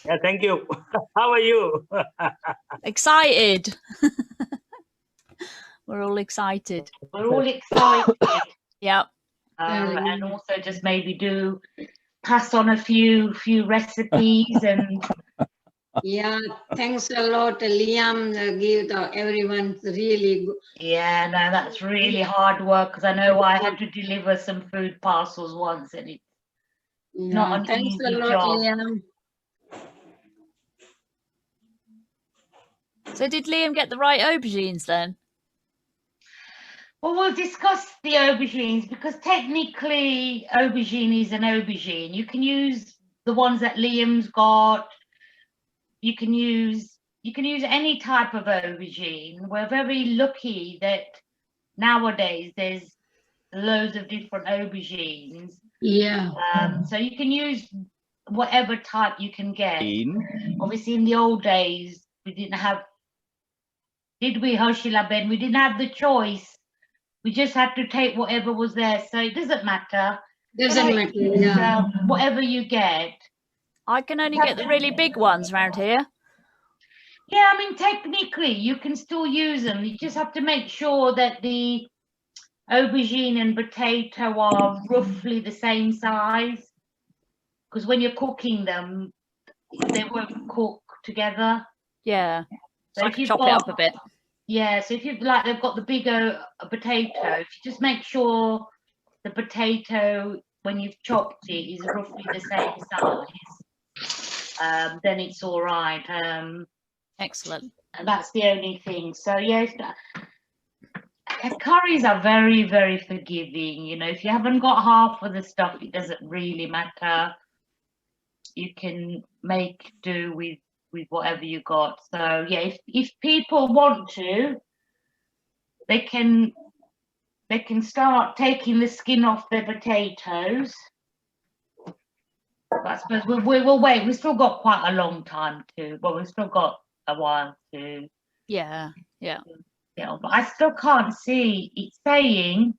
Yeah, thank you. How are you? Excited. We're all excited. We're all excited. Yep. And also just maybe pass on a few recipes and. Yeah, thanks a lot, Liam. Give everyone really good. Yeah, no, that's really hard work because I know I had to deliver some food parcels once, and it's not an thanks easy a lot, job. Liam. So did Liam get the right aubergines then? Well, we'll discuss the aubergines because technically aubergine is an aubergine. You can use the ones that Liam's got. You can use any type of aubergine. We're very lucky that nowadays there's loads of different aubergines. Yeah. So you can use whatever type you can get. Obviously, in the old days, we didn't have. Did we, Hoshila Ben? We didn't have the choice. We just had to take whatever was there. So it doesn't matter. Doesn't matter. Yeah. Whatever you get. I can only get the really big ones around here. Yeah, I mean, technically, you can still use them. You just have to make sure that the aubergine and potato are roughly the same size. Because when you're cooking them, they won't cook together. Yeah. So if I can chop it up a bit. Yeah, so if you've they've got the bigger potato, if you just make sure the potato, when you've chopped it, is roughly the same size, then it's all right. Excellent. And that's the only thing. So yeah, curries are very, very forgiving. You know, if you haven't got half of the stuff, it doesn't really matter. You can make do with whatever you got. So yeah, if people want to, they can start taking the skin off their potatoes. But I suppose we'll wait. We've still got quite a long time to. Well, we've still got a while to. Yeah. Yeah. Yeah, but I still can't see. It's saying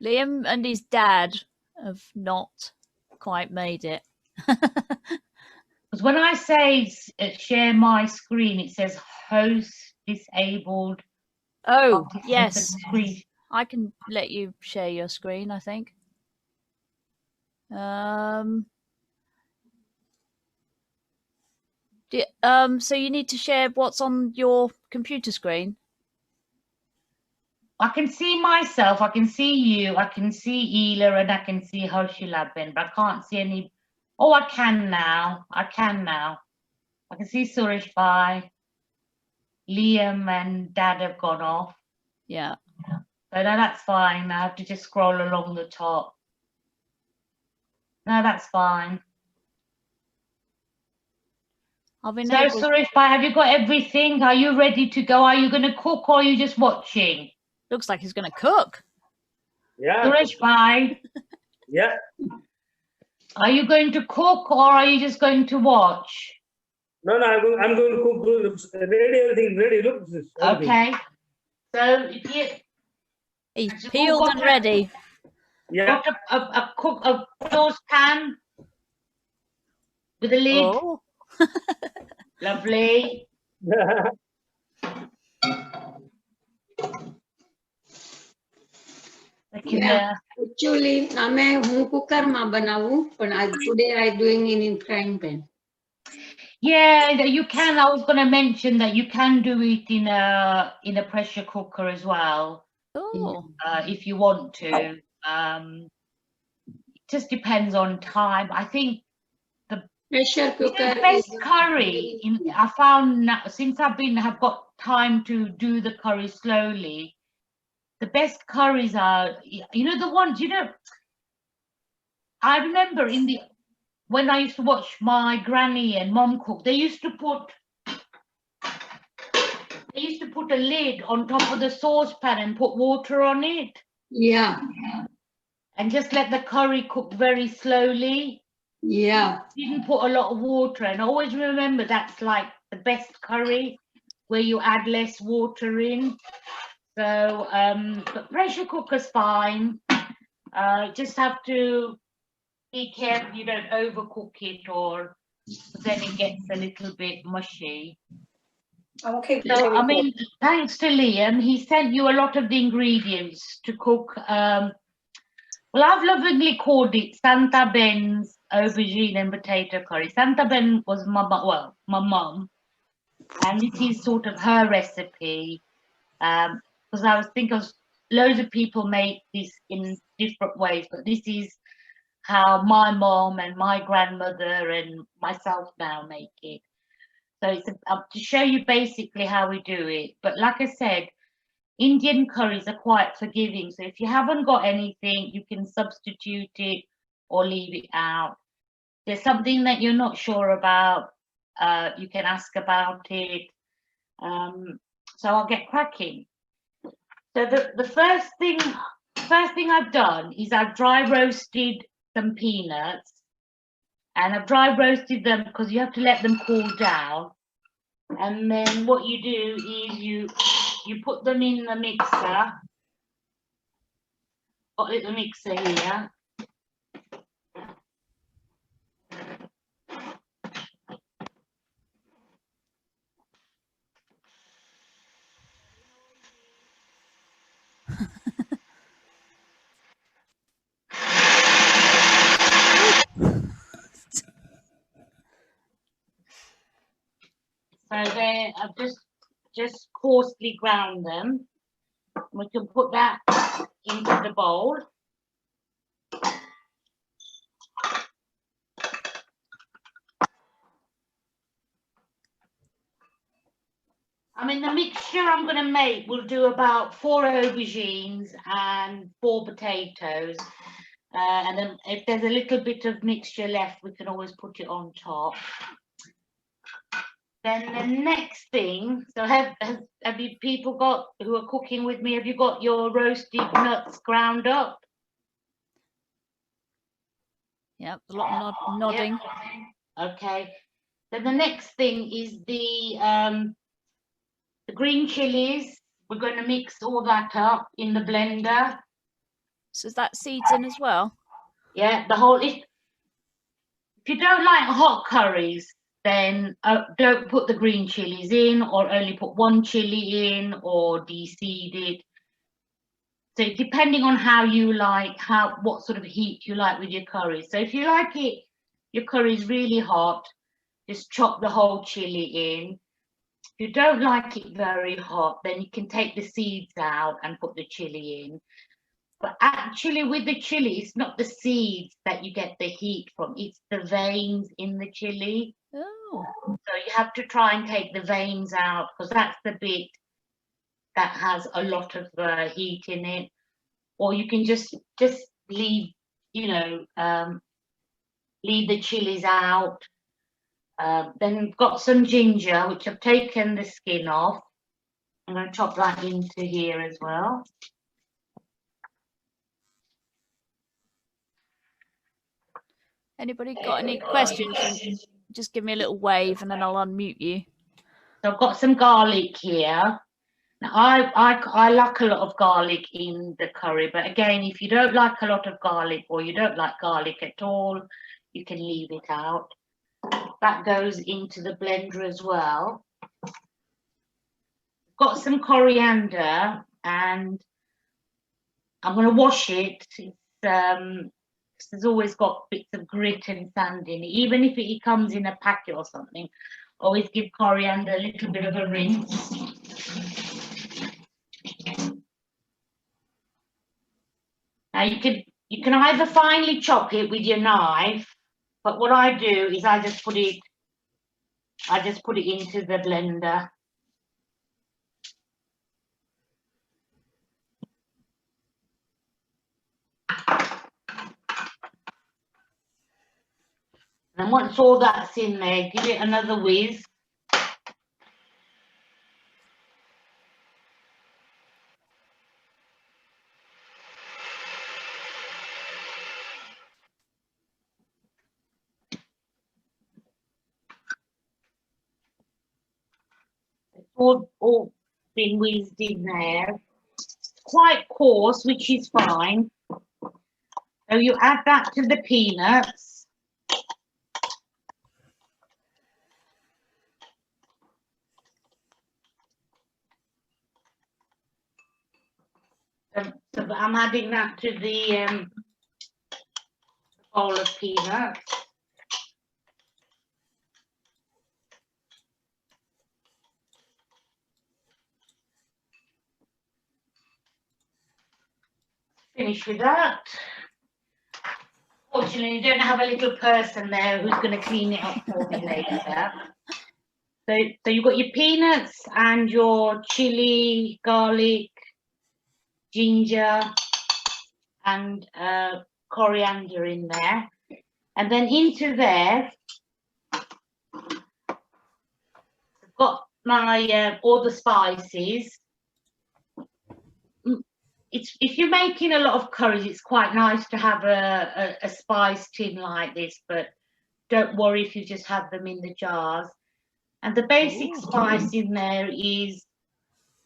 Liam and his dad have not quite made it. Because when I say share my screen, it says host disabled. Oh, yes. I can let you share your screen, I think. So you need to share what's on your computer screen? I can see myself, I can see you, I can see Ela, and I can see Hoshilabin, but I can't see any. Oh, I can now. I can see Suresh Bhai, Liam and Dad have gone off. Yeah. So no, that's fine. I have to just scroll along the top. No, that's fine. So Suresh Bhai, have you got everything? Are you ready to go? Are you going to cook or are you just watching? Looks like he's going to cook. Yeah. Suresh Bhai. Yeah. Are you going to cook or are you just going to watch? No, I'm going to cook. Ready, everything ready. Look. Okay. So if you. He's peeled and ready. Yeah. Got a saucepan with a lid. Oh. Lovely. Actually, હું કુકરમાં બનાવું પણ today I doing in frying pan. Yeah, you can. I was going to mention that you can do it in a pressure cooker as well. Oh. If you want to. It just depends on time. I think the pressure cooker best curry I found since have got time to do the curry slowly. The best curries are, the ones, I remember when I used to watch my granny and mom cook, they used to put a lid on top of the saucepan and put water on it. Yeah. And just let the curry cook very slowly. Yeah. Didn't put a lot of water, and always remember that's like the best curry where you add less water in. So, but pressure cooker's fine. Just have to be careful you don't overcook it or then it gets a little bit mushy. I'm okay. So, I mean, thanks to Liam, he sent you a lot of the ingredients to cook. Well, I've lovingly called it Santa Ben's aubergine and potato curry. Santa Ben was my mum, and this is sort of her recipe. Because I was thinking loads of people make this in different ways, but this is how my mom and my grandmother and myself now make it. So it's to show you basically how we do it. But like I said, Indian curries are quite forgiving. So if you haven't got anything, you can substitute it or leave it out. If there's something that you're not sure about, you can ask about it. So I'll get cracking. So the first thing I've done is I've dry roasted some peanuts, and I've dry roasted them because you have to let them cool down. And then what you do is you put them in the mixer. Got a little mixer here. So there, I've just coarsely ground them. We can put that into the bowl. I mean, the mixture I'm going to make will do about 4 aubergines and 4 potatoes. And then if there's a little bit of mixture left, we can always put it on top. Then the next thing, so have you people got, who are cooking with me, have you got your roasted nuts ground up? Yep, a lot of nodding. Yep. Okay. Then the next thing is the green chilies. We're going to mix all that up in the blender. So is that seeds in as well? Yeah, the whole. If you don't like hot curries, then don't put the green chilies in, or only put 1 chili in, or de-seed it. So depending on how you like, what sort of heat you like with your curry. So if you like it, your curry is really hot, just chop the whole chili in. If you don't like it very hot, then you can take the seeds out and put the chili in. But actually with the chili, it's not the seeds that you get the heat from, it's the veins in the chili. Oh. So you have to try and take the veins out, because that's the bit that has a lot of heat in it. Or you can just leave, leave the chilies out. Then we've got some ginger, which I've taken the skin off. I'm going to chop that into here as well. Anybody got any questions? Just give me a little wave and then I'll unmute you. So I've got some garlic here. Now I like a lot of garlic in the curry, but again, if you don't like a lot of garlic, or you don't like garlic at all, you can leave it out. That goes into the blender as well. Got some coriander, and I'm going to wash it. It's always got bits of grit and sand in it. Even if it comes in a packet or something, always give coriander a little bit of a rinse. Now you can either finely chop it with your knife, but what I do is I just put it into the blender. And once all that's in there, give it another whiz. It's all been whizzed in there. Quite coarse, which is fine. So you add that to the peanuts. So I'm adding that to the bowl of peanuts. Finish with that. Fortunately, you don't have a little person there who's going to clean it up for me later. So you've got your peanuts and your chili, garlic, ginger, and coriander in there. And then into there, I've got my all the spices. If you're making a lot of curries, it's quite nice to have a spice tin like this, but don't worry if you just have them in the jars. And the basic spice in there is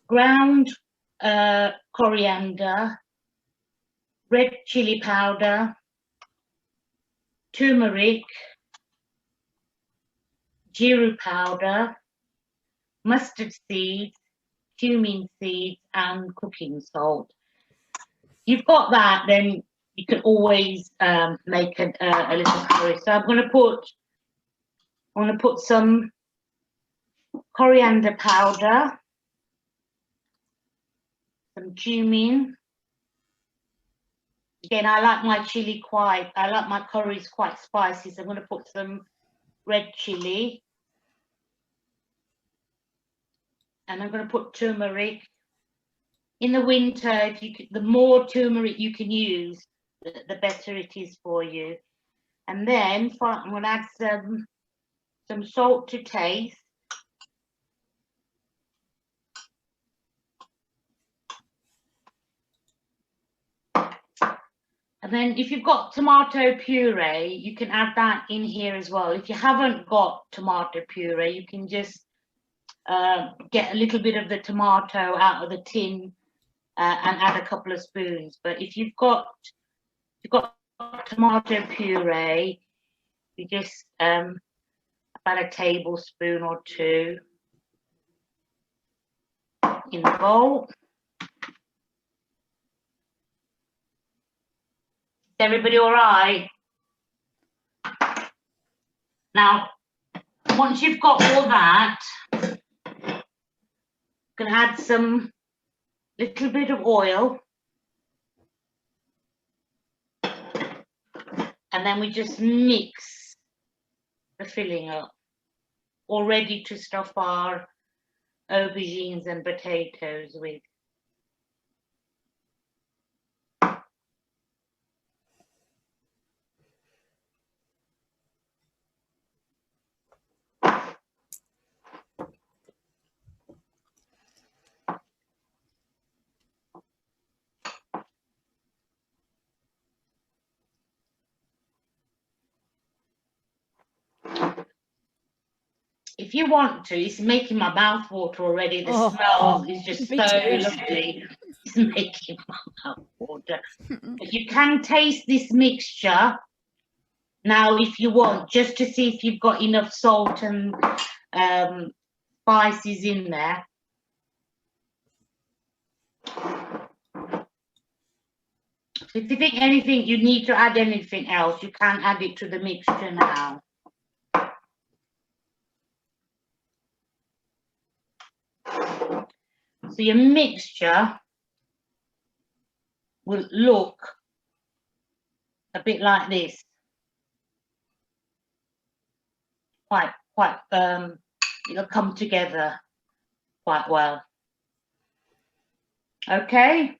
ground coriander, red chili powder, turmeric, jeera powder, mustard seeds, cumin seeds, and cooking salt. You've got that, then you can always make a little curry. So I'm going to put some coriander powder, some cumin. Again, I like my curries quite spicy, so I'm going to put some red chili. And I'm going to put turmeric. In the winter, the more turmeric you can use, the better it is for you. And then I'm going to add some salt to taste. And then if you've got tomato puree, you can add that in here as well. If you haven't got tomato puree, you can just get a little bit of the tomato out of the tin and add a couple of spoons. But if you've got tomato puree, you just about a tablespoon or two in the bowl. Is everybody all right? Now, once you've got all that, I'm going to add some little bit of oil. And then we just mix the filling up, all ready to stuff our aubergines and potatoes with. If you want to, it's making my mouth water already. The smell is just so lovely. It's making my mouth water. But you can taste this mixture now if you want, just to see if you've got enough salt and spices in there. If you think anything, you need to add anything else, you can add it to the mixture now. So your mixture will look a bit like this. It'll come together quite well. Okay.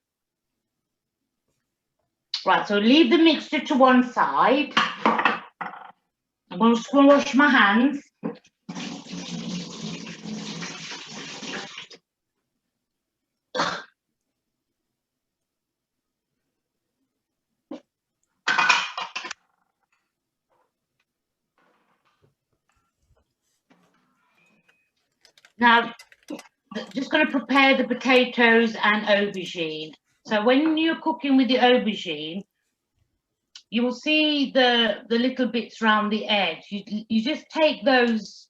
Right, so leave the mixture to one side. I'm going to wash my hands. Now, just going to prepare the potatoes and aubergine. So when you're cooking with the aubergine, you will see the little bits around the edge. You just take those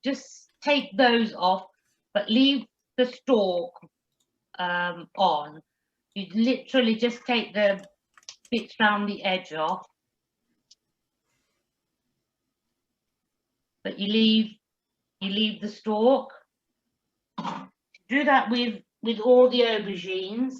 off, but leave the stalk on. You literally just take the bits round the edge off, but you leave the stalk. Do that with all the aubergines.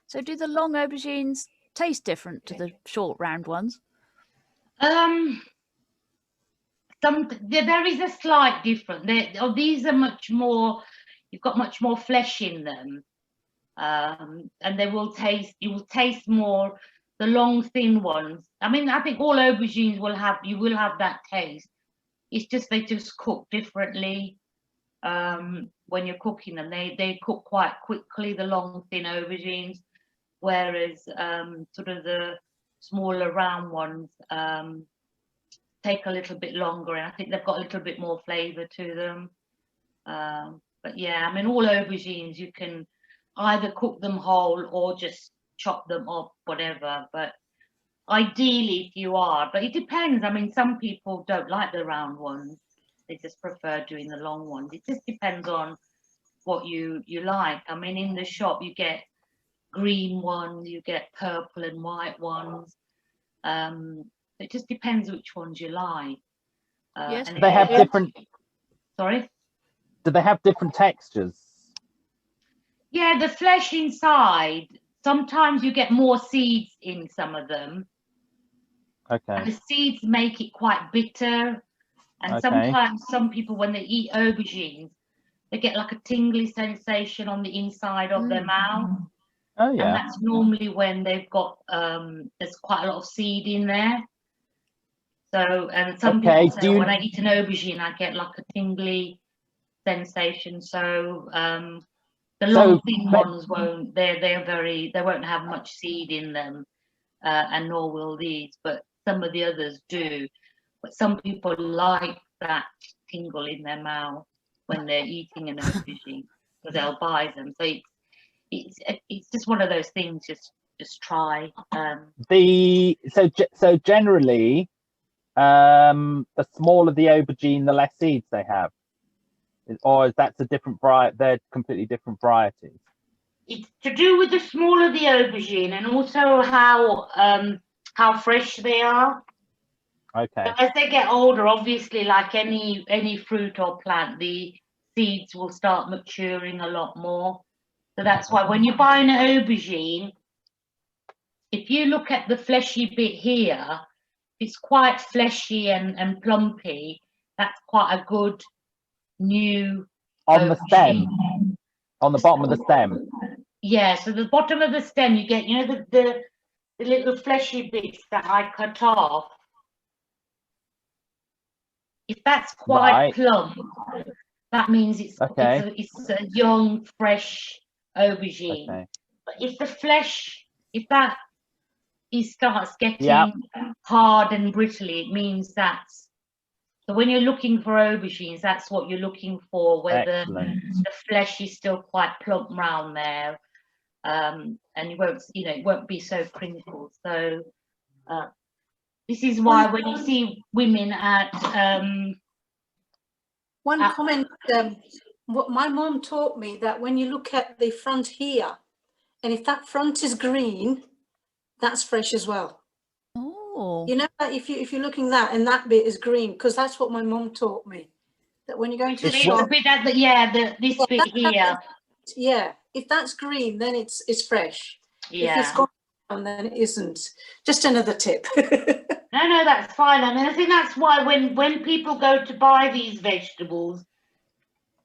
So do the long aubergines taste different to the short round ones? There is a slight difference. These are much more. You've got much more flesh in them, and they will taste. You will taste more the long, thin ones. I mean, I think all aubergines will have. You will have that taste. It's just they just cook differently. When you're cooking them, they cook quite quickly. The long, thin aubergines, whereas sort of the smaller round ones take a little bit longer, and I think they've got a little bit more flavour to them. But yeah, I mean, all aubergines you can either cook them whole or just chop them up, whatever. But ideally, if you are, but it depends. I mean, some people don't like the round ones; they just prefer doing the long ones. It just depends on what you like. I mean, in the shop you get green ones, you get purple and white ones. It just depends which ones you like. Yes. And Do they have different? Sorry. Do they have different textures? Yeah, the flesh inside. Sometimes you get more seeds in some of them. Okay. And the seeds make it quite bitter. And Okay. sometimes some people, when they eat aubergines, they get like a tingly sensation on the inside of their mouth. Oh And yeah. that's normally when they've got there's quite a lot of seed in there. So, and some Okay, people say when I eat an aubergine, I get like a tingly sensation. So the long thin ones won't. They won't have much seed in them, and nor will these. But some of the others do. But some people like that tingle in their mouth when they're eating an aubergine, so they'll buy them. So it's just one of those things. Just try. So generally, the smaller the aubergine, the less seeds they have, or is that a different variety? They're completely different varieties. It's to do with the smaller the aubergine and also how fresh they are. Okay. So as they get older, obviously, like any fruit or plant, the seeds will start maturing a lot more. So that's why when you buy an aubergine, if you look at the fleshy bit here, it's quite fleshy and plumpy. That's quite a good new On the aubergine. stem, on the bottom of the stem. Yeah, so the bottom of the stem, you get, you know, the little fleshy bits that I cut off. If that's quite plump, that means it's a young, fresh aubergine. Okay. But if the flesh, if that starts getting hard and brittly, it means that's. So when you're looking for aubergines, that's what you're looking for, whether the flesh is still quite plump round there, and you won't, you know, it won't be so crinkled. So this is why when you see women at one comment, what my mom taught me, that when you look at the front here, and if that front is green, that's fresh as well. Oh. You know, if you're looking that and that bit is green, because that's what my mom taught me. That when you're going to the shop, bit at the this bit here. Yeah, if that's green, then it's fresh. Yeah. If it's gone brown, then it isn't. Just another tip. No, that's fine. I mean, I think that's why when people go to buy these vegetables,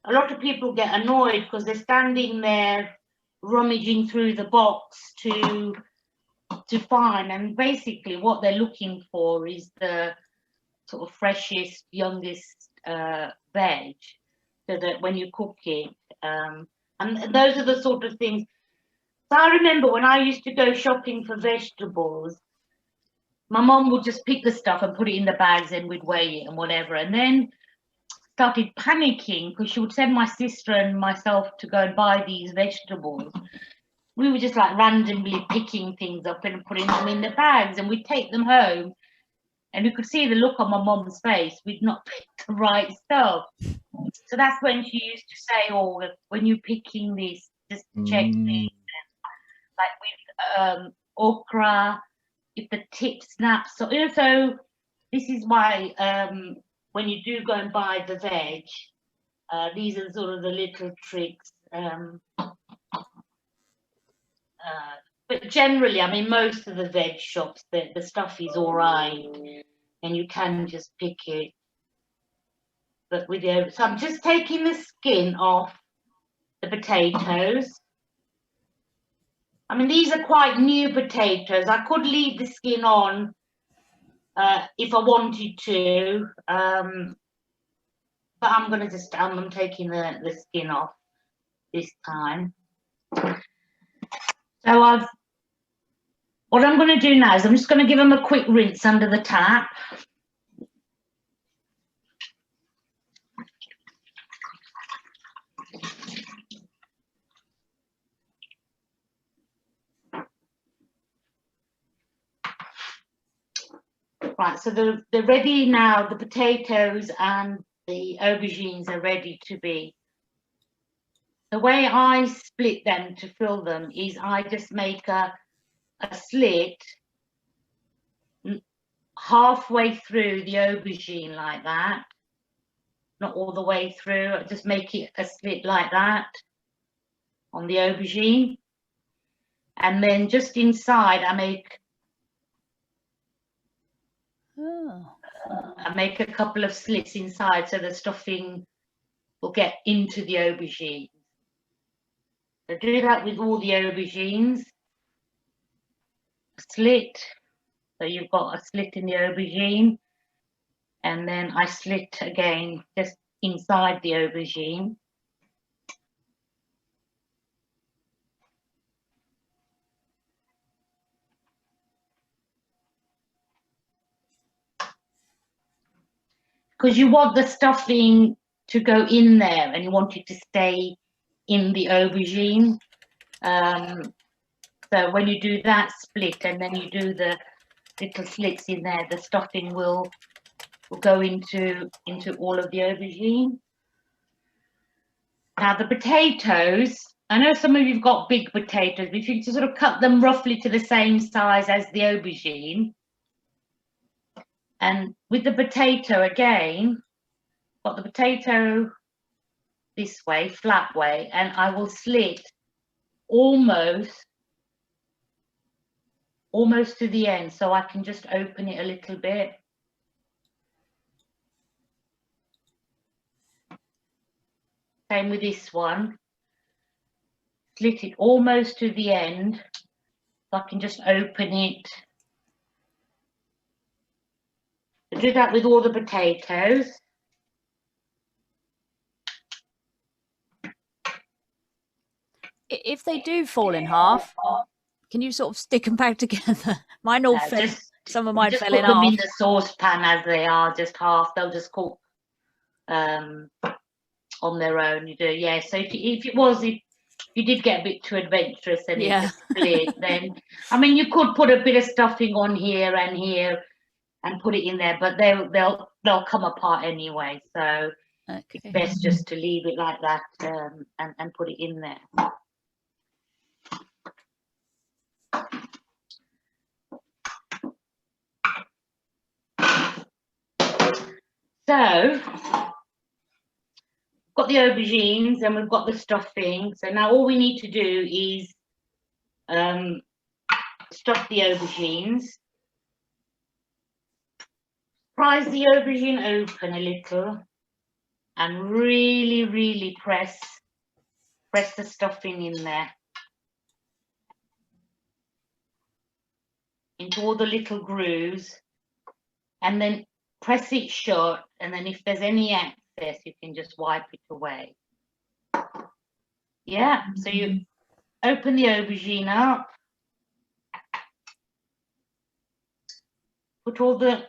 a lot of people get annoyed because they're standing there rummaging through the box to find, and basically what they're looking for is the sort of freshest, youngest veg, so that when you cook it, and those are the sort of things. So I remember when I used to go shopping for vegetables, my mom would just pick the stuff and put it in the bags and we'd weigh it and whatever. And then started panicking because she would send my sister and myself to go and buy these vegetables. We were just like randomly picking things up and putting them in the bags, and we'd take them home and you could see the look on my mom's face. We'd not picked the right stuff. So that's when she used to say, oh, when you're picking this, just check these. Like with okra, if the tip snaps. So also, this is why when you do go and buy the veg, these are sort of the little tricks. But generally, I mean, most of the veg shops, the stuff is all right, and you can just pick it. But with the, so I'm just taking the skin off the potatoes. I mean, these are quite new potatoes. I could leave the skin on if I wanted to, but I'm going to just, I'm taking the skin off this time. So what I'm going to do now is I'm just going to give them a quick rinse under the tap. Right, so they're ready now. The potatoes and the aubergines are ready to be. The way I split them to fill them is I just make a slit halfway through the aubergine like that. Not all the way through, I just make it a slit like that on the aubergine. And then just inside I make a couple of slits inside so the stuffing will get into the aubergine. So do that with all the aubergines. Slit, so you've got a slit in the aubergine, and then I slit again just inside the aubergine. Because you want the stuffing to go in there and you want it to stay in the aubergine. So when you do that split and then you do the little slits in there, the stuffing will go into all of the aubergine. Now the potatoes, I know some of you've got big potatoes, but if you sort of cut them roughly to the same size as the aubergine, and with the potato again, got the potato this way, flat way, and I will slit almost to the end, so I can just open it a little bit. Same with this one. Slit it almost to the end, so I can just open it. I do that with all the potatoes. If they do fall in half, can you sort of stick them back together? Mine all fell. Some of mine fell in half. Just put them in the saucepan as they are, just half. They'll just cook on their own. You do, yeah. So if you did get a bit too adventurous and it just split, then I mean you could put a bit of stuffing on here and put it in there, but they'll come apart anyway. So it's best just to leave it like that and put it in there. So, got the aubergines and we've got the stuffing. So now all we need to do is stuff the aubergines. Prise the aubergine open a little and really, really press the stuffing in there. Into all the little grooves, and then press it shut, and then if there's any excess you can just wipe it away. Yeah, so you open the aubergine up, put all the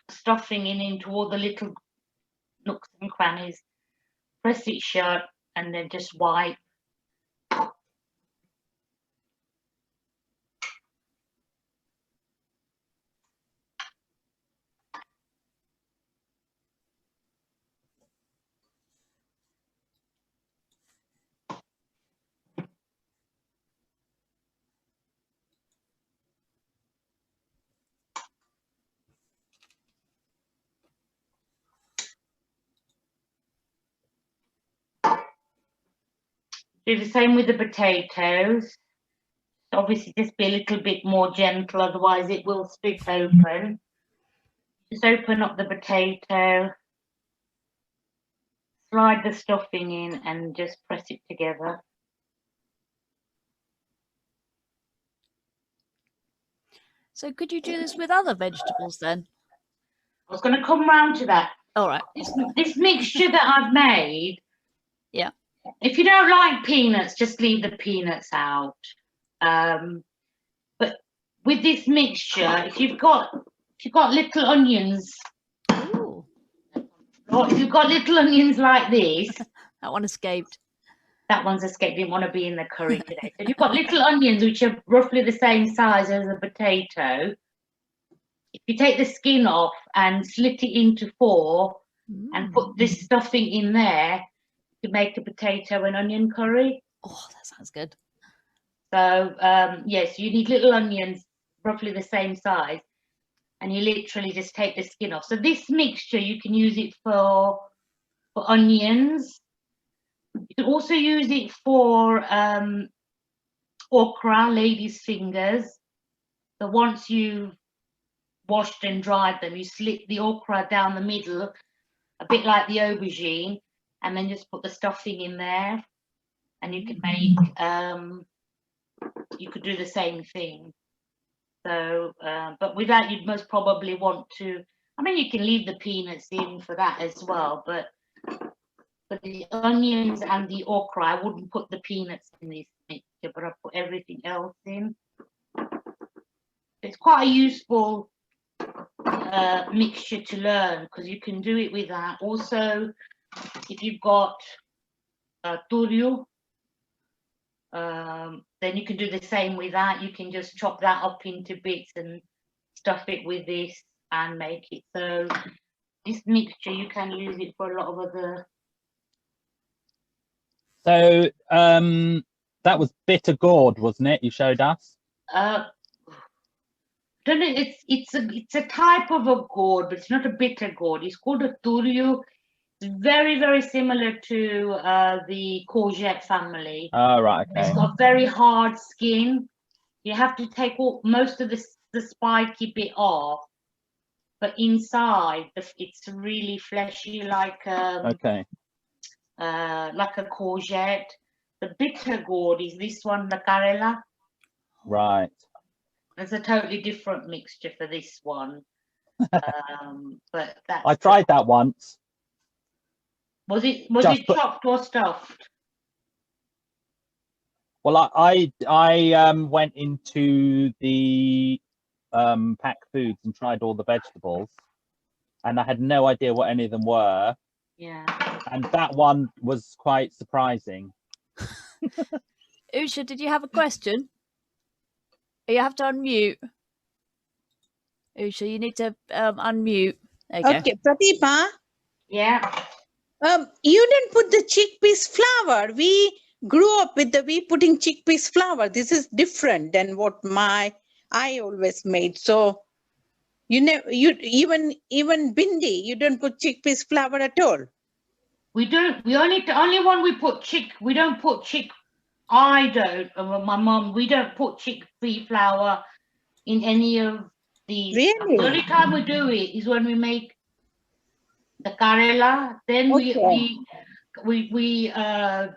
stuffing into all the little nooks and crannies, press it shut, and then just wipe. Do the same with the potatoes. Obviously, just be a little bit more gentle, otherwise it will split open. Just open up the potato, slide the stuffing in, and just press it together. So could you do this with other vegetables then? I was going to come round to that. All right. This mixture that I've made. Yeah. If you don't like peanuts, just leave the peanuts out. But with this mixture, if you've got little onions, Ooh, or if you've got little onions like this, that one escaped. that one's escaped. Didn't want to be in the curry today. So if you've got little onions which are roughly the same size as a potato, if you take the skin off and slit it into 4 and put this stuffing in there, to make a potato and onion curry. Oh, that sounds good. So yes, you need little onions roughly the same size, and you literally just take the skin off. So this mixture, you can use it for onions. You can also use it for okra, lady's fingers. So once you've washed and dried them, you slit the okra down the middle, a bit like the aubergine, and then just put the stuffing in there, and you can make you could do the same thing. So but with that, you'd most probably want to, I mean, you can leave the peanuts in for that as well, but for the onions and the okra, I wouldn't put the peanuts in this mixture, but I put everything else in. It's quite a useful mixture to learn, because you can do it with that. Also, if you've got turyu, then you can do the same with that. You can just chop that up into bits and stuff it with this and make it. So this mixture, you can use it for a lot of other. So that was bitter gourd, wasn't it? You showed us. Don't know. It's a type of a gourd, but it's not a bitter gourd. It's called a turyu. It's very, very similar to the courgette family. Oh, right. Okay. It's got very hard skin. You have to take most of the spiky bit off, but inside it's really fleshy, like Okay. like a courgette. The bitter gourd is this one, the carella. Right. It's a totally different mixture for this one. But that's, I tried that once. Was it chopped or stuffed? Well, I went into the packed foods and tried all the vegetables, and I had no idea what any of them were. Yeah. Mm. And that one was quite surprising. Usha, did you have a question? You have to unmute. Usha, you need to unmute. There you go. Okay, Pradeepa, Yeah. you didn't put the chickpeas flour. We grew up with we putting chickpeas flour. This is different than what I always made. So you even bindi, you don't put chickpeas flour at all. We don't. We only one we put we don't put I don't. My mum. We don't put chickpea flour in any of these. Really? The only time we do it is when we make the carella. Then Okay. we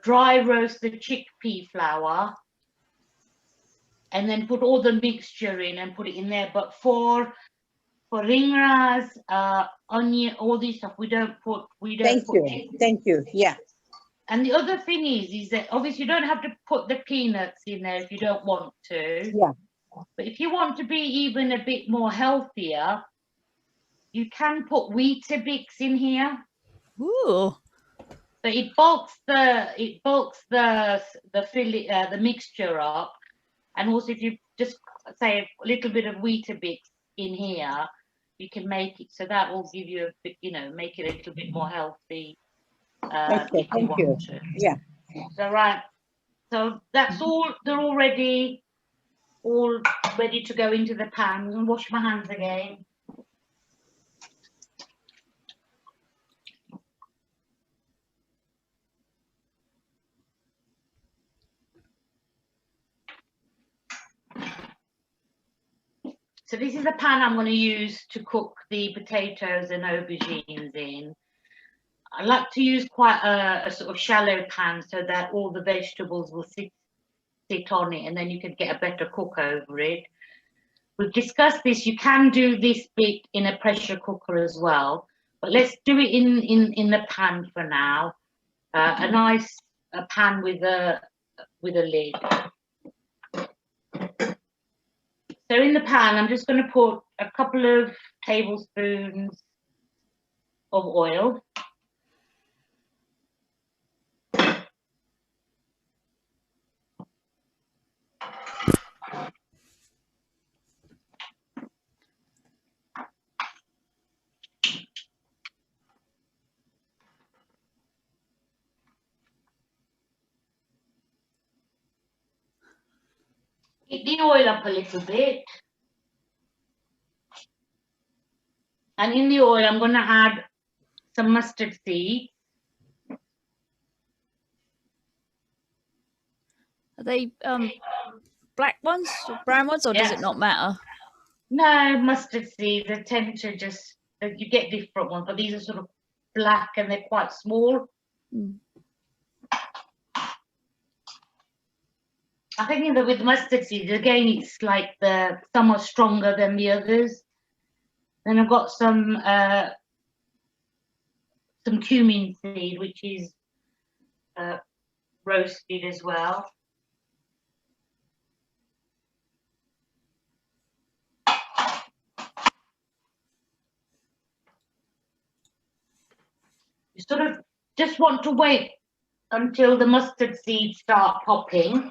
dry roast the chickpea flour, and then put all the mixture in and put it in there. But for ringras, onion, all this stuff, we don't put. Thank you. chickpea. Thank you. Yeah. And the other thing is that obviously you don't have to put the peanuts in there if you don't want to. Yeah. But if you want to be even a bit more healthier, you can put Weetabix in here. Ooh. So it bulks the mixture up, and also if you just say a little bit of Weetabix in here, you can make it so that will give you a bit, make it a little bit more healthy. Okay, If you thank want you. to. Yeah. So right, so that's all. They're already all ready to go into the pan. And wash my hands again. So this is the pan I'm going to use to cook the potatoes and aubergines in. I like to use quite a sort of shallow pan so that all the vegetables will sit on it, and then you can get a better cook over it. We've discussed this. You can do this bit in a pressure cooker as well, but let's do it in the pan for now. A nice pan with a lid. So in the pan, I'm just going to put a couple of tablespoons of oil. Heat the oil up a little bit. And in the oil, I'm going to add some mustard seeds. Are they black ones or brown ones, or does it Yes. not matter? No, mustard seeds, they tend to just, you get different ones, but these are sort of black and they're quite small. Mm. I think with mustard seeds, again, it's like some are stronger than the others. Then I've got some cumin seed, which is roasted as well. You sort of just want to wait until the mustard seeds start popping.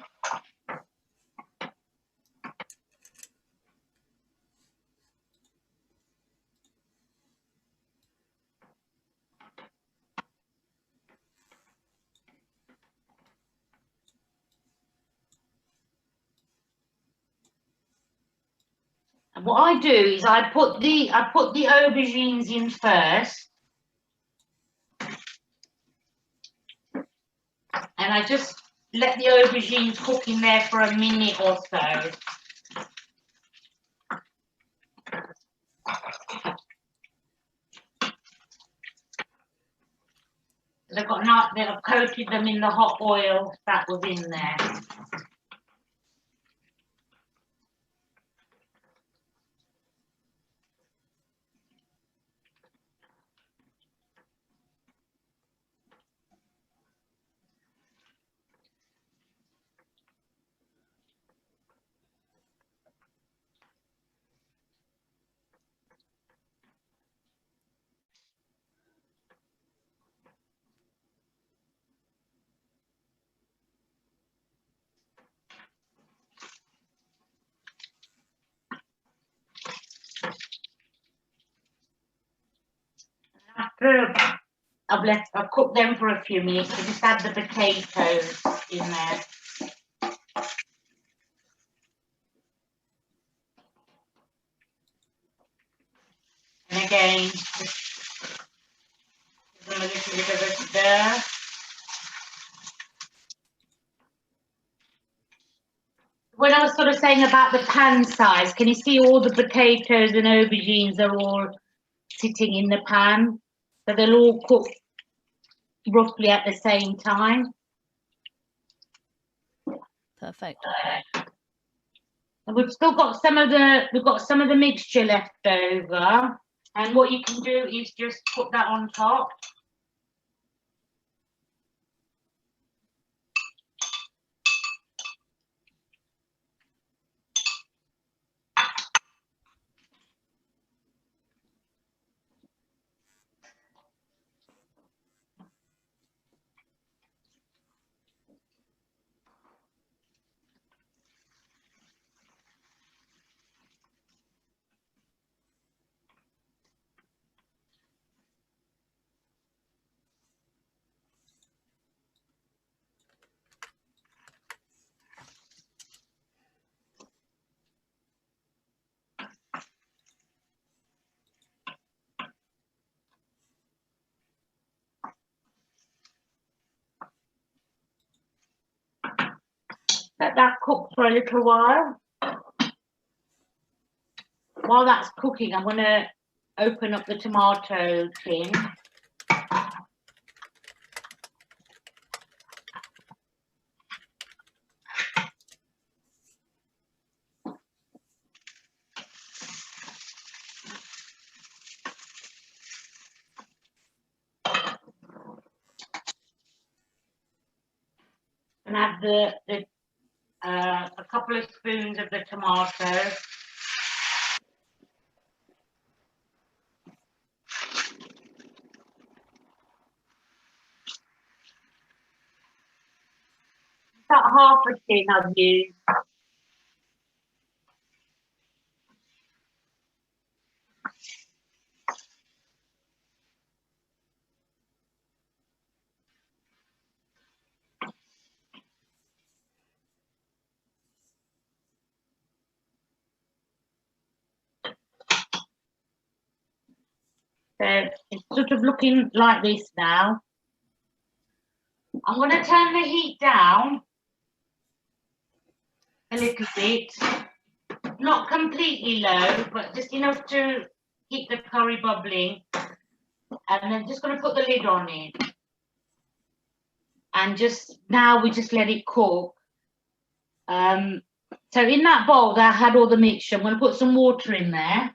And what I do is I put the aubergines in first, and I just let the aubergines cook in there for a minute or so. They've coated them in the hot oil that was in there. After I've cooked them for a few minutes, I just add the potatoes in there. And again, just give them a little bit of a stir. When I was sort of saying about the pan size, can you see all the potatoes and aubergines are all sitting in the pan? So they'll all cook roughly at the same time. Perfect. And we've still got some of the mixture left over. And what you can do is just put that on top. Let that cook for a little while. While that's cooking, I'm going to open up the tomato tin. And add a couple of spoons of the tomato. About half a tin I've used. So it's sort of looking like this now. I'm going to turn the heat down a little bit, not completely low, but just enough to keep the curry bubbling. And then just going to put the lid on it. And just now we just let it cook. So in that bowl that I had all the mixture, I'm going to put some water in there.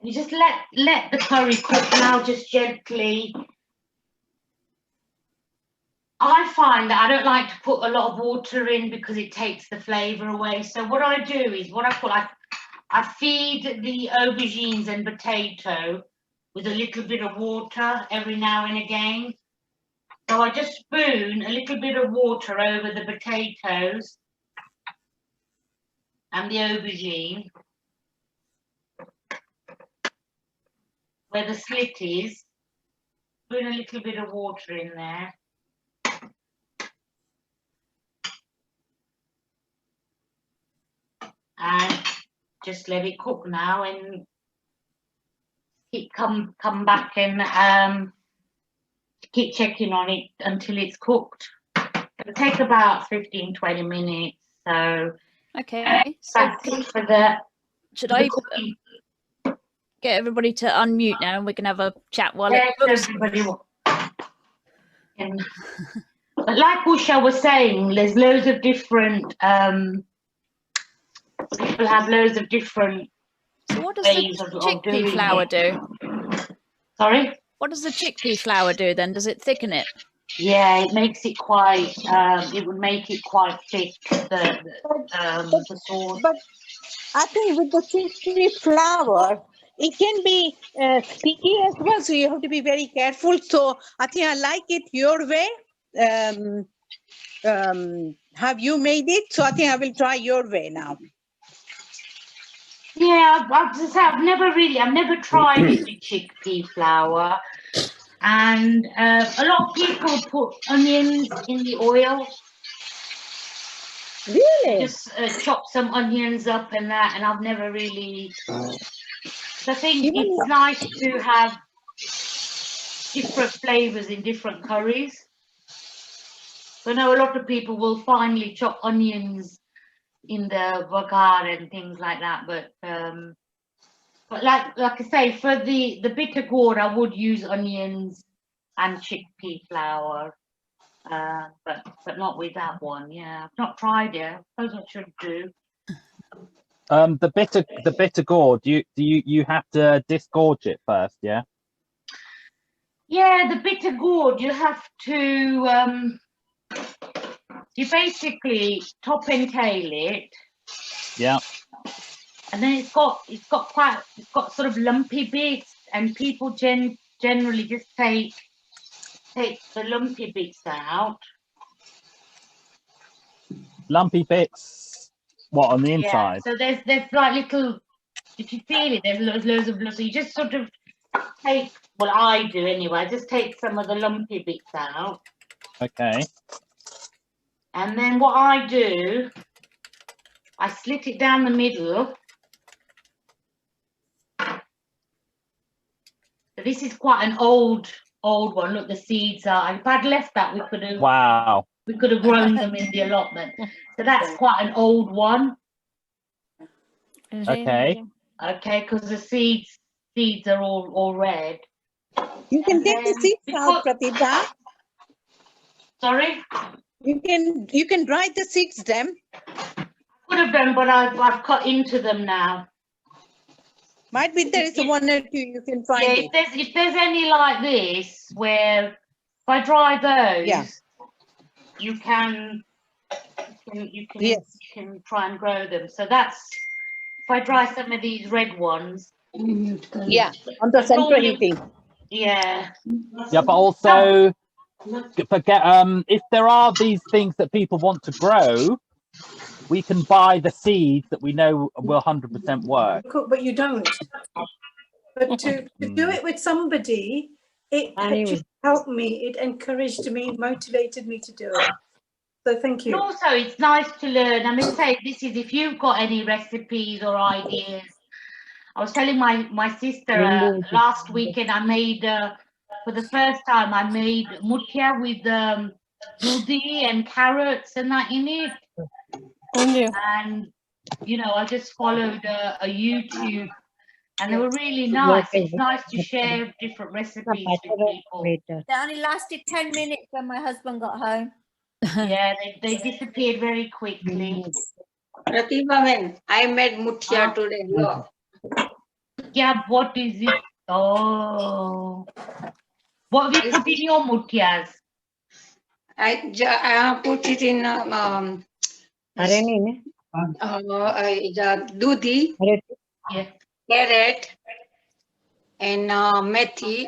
You just let the curry cook now, just gently. I find that I don't like to put a lot of water in because it takes the flavour away. So what I do is I feed the aubergines and potato with a little bit of water every now and again. So I just spoon a little bit of water over the potatoes and the aubergine, where the slit is. Spoon a little bit of water in there. And just let it cook now and come back and keep checking on it until it's cooked. It'll take about 15-20 minutes. So Okay. So that's it for the. should I get everybody to unmute now and we can have a chat while it cooks? Everybody will. And, but like Usha was saying, there's loads of different people have loads of different. So what does ways the of chickpea doing flour it. do? Sorry? What does the chickpea flour do then? Does it thicken it? Yeah, it makes it quite. It would make it quite thick. The sauce. But I think with the chickpea flour, it can be sticky as well. So you have to be very careful. So I think I like it your way. Have you made it? So I think I will try your way now. Yeah, I've never tried it with chickpea flour, and a lot of people put onions in the oil. Really? Just chop some onions up and that, and I've never really. I think it's nice to have different flavors in different curries. So I know a lot of people will finely chop onions in the bagar and things like that, but like I say, for the bitter gourd, I would use onions and chickpea flour, but not with that one. Yeah, I've not tried it. I suppose I should do. The bitter gourd, you have to disgorge it first, yeah? Yeah, the bitter gourd, you have to you basically top and tail it. Yeah. And then it's got sort of lumpy bits, and people generally just take the lumpy bits out. Lumpy bits, what, on the inside? Yeah, so there's like little, if you feel it, there's loads of blood. So you just sort of take, well, I do anyway, just take some of the lumpy bits out. Okay. And then what I do, I slit it down the middle. So this is quite an old one. Look, the seeds are, if I'd left that, we could have Wow. grown them in the allotment. So that's quite an old one. Okay. Okay, because the seeds are all red. You can And take the then seeds out, because- Pratibha. Sorry? You can dry the seeds them. Could have done, but I've cut into them now. Might be there is one or two you can find Yeah, it. if there's any like this, where if I dry those, Yeah. you can Yes. try and grow them. So that's, if I dry some of these red ones, Yeah, on the It's central only- heating. yeah. Yeah, but also forget if there are these things that people want to grow, we can buy the seeds that we know will 100% work. But you don't. But to do it with somebody, it just helped me. It encouraged me, motivated me to do it. So thank And you. also, it's nice to learn. I mean, say this is if you've got any recipes or ideas. I was telling my sister last weekend, I made for the first time I made mutia with dudi and carrots and that in it. And you know, I just followed a YouTube, and they were really nice. It's nice to share different recipes with people. That only lasted 10 minutes when my husband got home. Yeah, they disappeared very quickly. Pratibha, when I made mutia today. Look. Yeah, what is it? Oh, what have you put in your mutias? I put it in dudi, Yeah. carrot, and methi,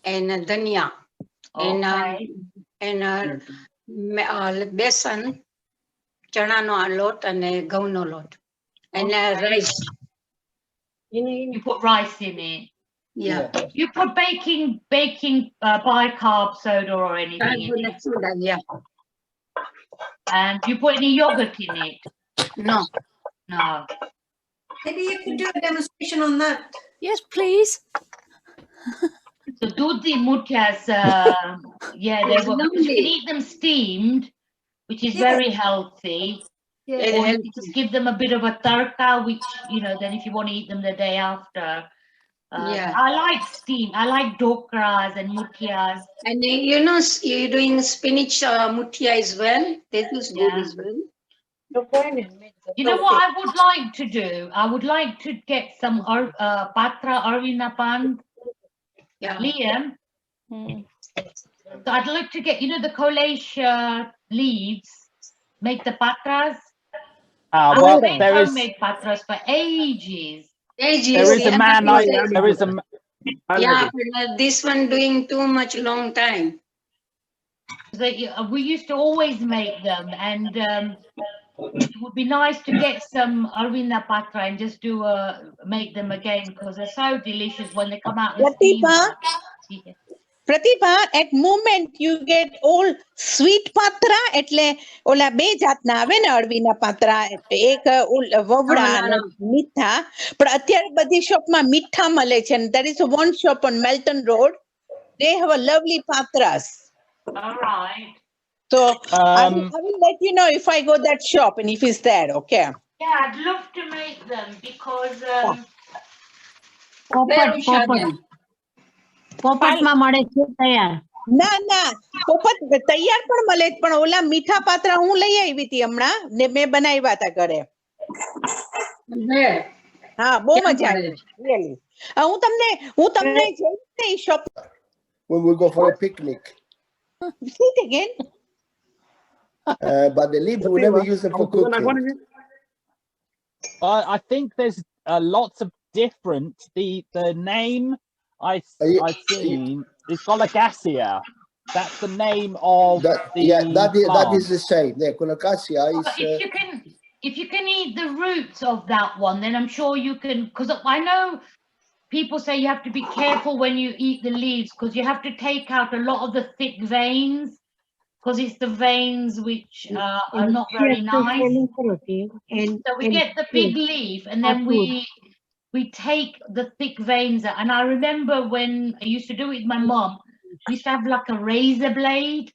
and dhania, Okay. and besan, chana no lot, and gaun no lot, and rice. You put rice in it. Yeah. You put baking bicarb soda or anything in it, Yeah. and you put any yogurt in it. No. No. Maybe you can do a demonstration on that. Yes, please. So dudi mutias, yeah, they were. You can eat them steamed, which is very healthy. Yeah. Or you can just give them a bit of a tarka, which, you know, then if you want to eat them the day after. Yeah. I like steam. I like dokras and mutias. And you know, you're doing spinach mutia as well. That is good Yeah. as well. You know what I would like to do? I would like to get some patra arvinapan, Yeah. Liam. So I'd like to get, you know, the kolesh leaves, make the patras. Ah, I've well, made there is homemade patras for ages. there is a man I there is a Yeah, but this one doing too much long time. We used to always make them, and it would be nice to get some arvina patra and just do make them again, because they're so delicious when they come out. the steam. Pratibha, Pratibha, at moment you get all sweet patra, એટલે ઓલા બે જાતના આવે ને અળવીના પાત્રા, એક વવડા અને મીઠા, પણ અત્યારે બધી શોપમાં મીઠા મળે છે. There is one shop on Melton Road. They have a lovely patras. All right. So I will let you know if I go that shop and if it's there, okay? Yeah, I'd love to make them because પોપટમાં મળે છે તૈયાર. ના ના પોપટ તૈયાર પણ મળે પણ ઓલા મીઠા પાત્રા હું લઈ આવી હતી હમણાં ને મેં બનાવ્યા હતા ઘરે. હા બહુ મજા આવી really. હું તમને જઈને ઈ shop. When we go for a picnic. Say it again. But the leaves we never use them for cooking. I think there's lots of different. The name I've seen is Colocasia. That's the name of that is the same. Yeah, Colocasia is. If you can eat the roots of that one, then I'm sure you can. Because I know people say you have to be careful when you eat the leaves because you have to take out a lot of the thick veins because it's the veins which are not very nice. So we get the big leaf and then we take the thick veins out. And I remember when I used to do it with my mom, we used to have like a razor blade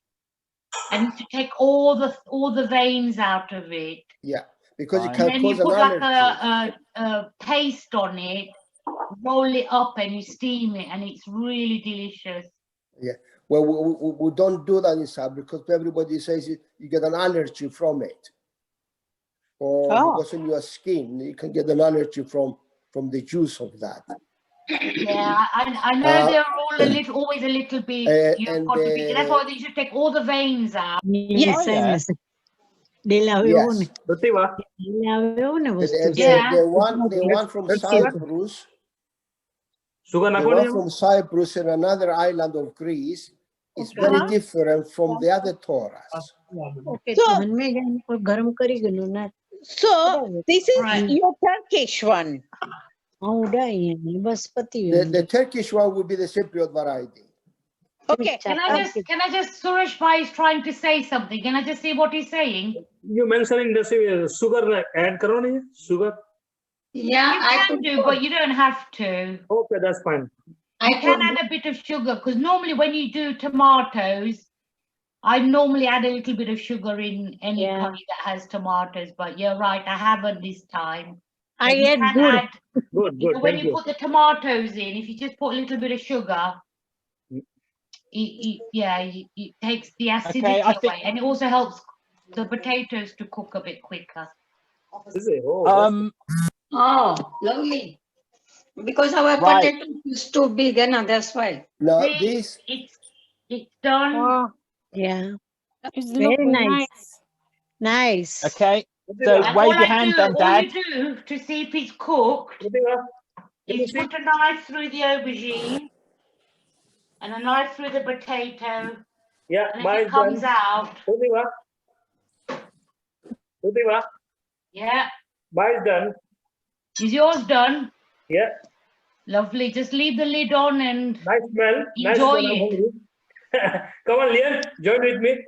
and used to take all the veins out of it. Yeah, because it Right. can And then you cause an put like allergy. a paste on it, roll it up and you steam it and it's really delicious. Yeah. Well, we don't do that inside because everybody says you get an allergy from it. Or because in your skin, you can get an allergy from the juice of that. Yeah, I know they're all always a little bit, you've got to be, that's why they should take all the veins out. Yes. Oh, yeah. Yes. Pratima, The one from Cyprus, sugar the one from Cyprus and another island of Greece is very different from the other Torahs. So this is your Turkish one. The Turkish one would be the Cypriot variety. Okay. Can I just, Suresh Bhai is trying to say something. Can I just see what he's saying? You mentioning the sugar add karo nahi hai? Sugar? Yeah, You I can could do, but you don't have to. Okay, that's fine. I can add a bit of sugar because normally when you do tomatoes, I normally add a little bit of sugar in any curry that has tomatoes. But you're right, I haven't this time. I You add can good. add, Good, when thank you you. put the tomatoes in, if you just put a little bit of sugar, it takes the acidity I think- away, and it also helps the potatoes to cook a bit quicker. Is it? Oh, that's- Oh, lovely. Because our Right. potato is too big, and that's why. Now See, this, it's done. Yeah. It's Very looking nice. Nice. Okay. So And wave all your I hand do, then, all Dad. you do to see if it's cooked Pratima, is put a knife through the aubergine and a knife through the potato, yeah, and if mine it is done. comes out, Pratima, yeah. mine is done. Is yours done? Yeah, Lovely. Just leave the lid on and nice smell. Nice enjoy smell. I'm it. hungry. Come on, Leon, join with me.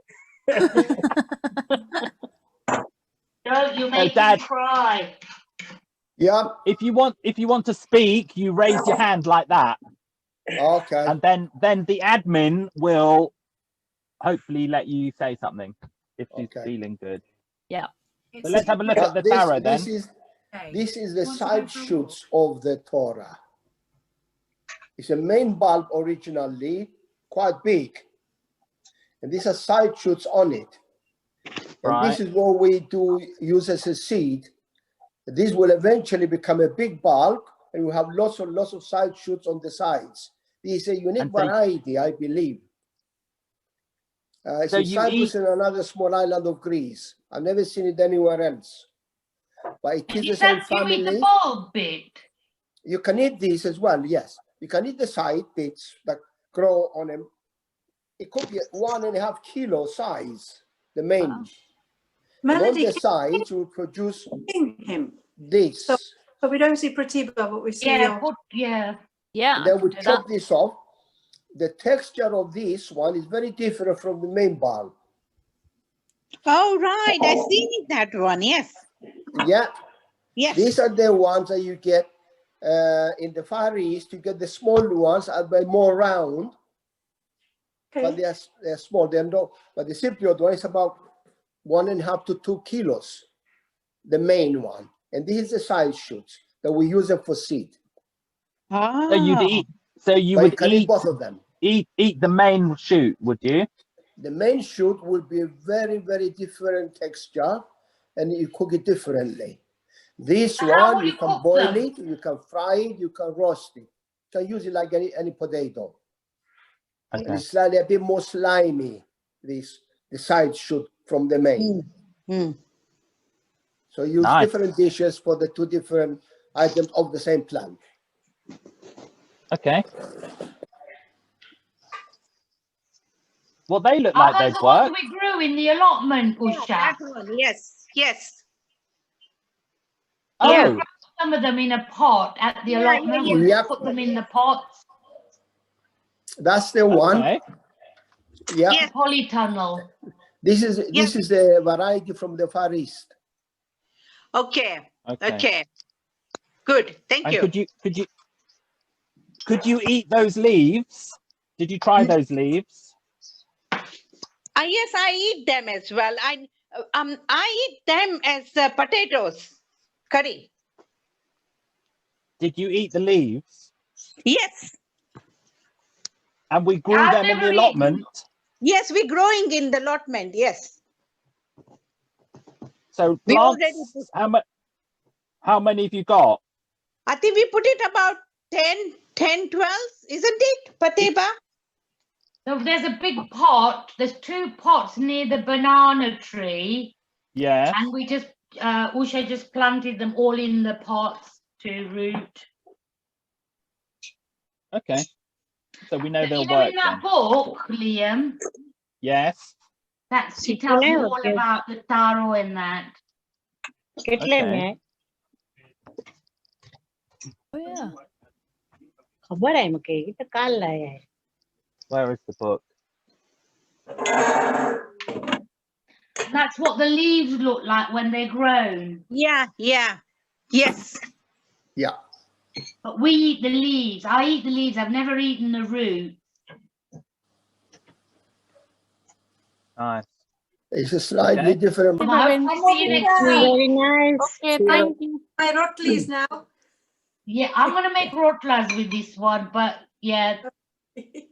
Don't you make me Dad. cry. yeah, If you want to speak, you raise your hand like that, okay. and then the admin will hopefully let you say something if she's Okay. feeling good. Yeah. So let's have a look at the This taro then. this is the side shoots of the Torah. It's a main bulb originally, quite big. And these are side shoots on it. And Right. this is what we do use as a seed. This will eventually become a big bulb and we have lots of side shoots on the sides. This is a unique And so- variety, I believe. It's So in you Cyprus eat- and another small island of Greece. I've never seen it anywhere else. But it is the Is same that you eat the family. bulb bit? You can eat this as well, yes. You can eat the side bits that grow on them. It could be 1.5 kilo size, the main. Wow. And on Melody, the sides will produce can you him? this. So we don't see Pratibha, but we see Yeah, your... Yeah. And then we I can do chop that. this off. The texture of this one is very different from the main bulb. Oh, right. I see that one. Yes. Yeah, Yes. these are the ones that you get in the Far East. You get the small ones are more round, but Okay. they're small. They're not, but the Cypriot one is about 1.5 to 2 kilos, the main one. And this is the side shoots that we use them for seed. So you'd eat. So you But would you can eat both of them. eat the main shoot, would you? The main shoot will be a very, very different texture, and you cook it differently. This How one, will you you can cook boil them? it, you can fry it, you can roast it. You can use it like any potato. And Okay. it's slightly a bit more slimy, the side shoot from the main. So use Nice. different dishes for the two different items of the same plant. Okay. Well, they look Are like those they've the ones worked. we grew in the allotment, Usha? That one. Yes. Yes. Oh, some of them in a pot at the allotment. yeah. We'll Yep. put them in the pots. That's the one. Okay. Yeah. Yes. Polytunnel. This is the variety from the Far East. Okay. Okay. Okay. Good. Thank And you. could you eat those leaves? Did you try those leaves? Yes, I eat them as well. I eat them as potatoes, curry. Did you eat the leaves? Yes. And we grew I've them in the never allotment. Yes, we're growing in the allotment. Yes. So We already plants, how many have you got? I think we put it about 10, 12, isn't it, Pateba? So there's a big pot. There's 2 pots near the banana tree. Yeah. And we just, Usha just planted them all in the pots to root. Okay. So we know But they'll you know, work in that then. book, Liam, Yes. it tells you all about the taro and that. Okay. Oh yeah. Where is the book? That's what the leaves look like when they're grown. Yeah, yeah. Yes. Yeah. But we eat the leaves. I eat the leaves. I've never eaten the root. Nice. It's a slightly different. I hope to see you next week. Very nice. Okay, thank you. My rotlis now. Yeah, I'm going to make rotlas with this one, but yeah.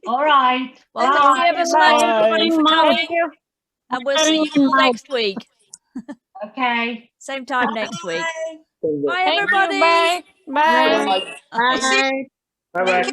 All right. Well, thank you ever so much, Bye. everybody, for coming. And we'll see you all next week. Okay. Same time next week. Bye. Bye, everybody. Bye. Bye. Bye. Bye. Bye bye.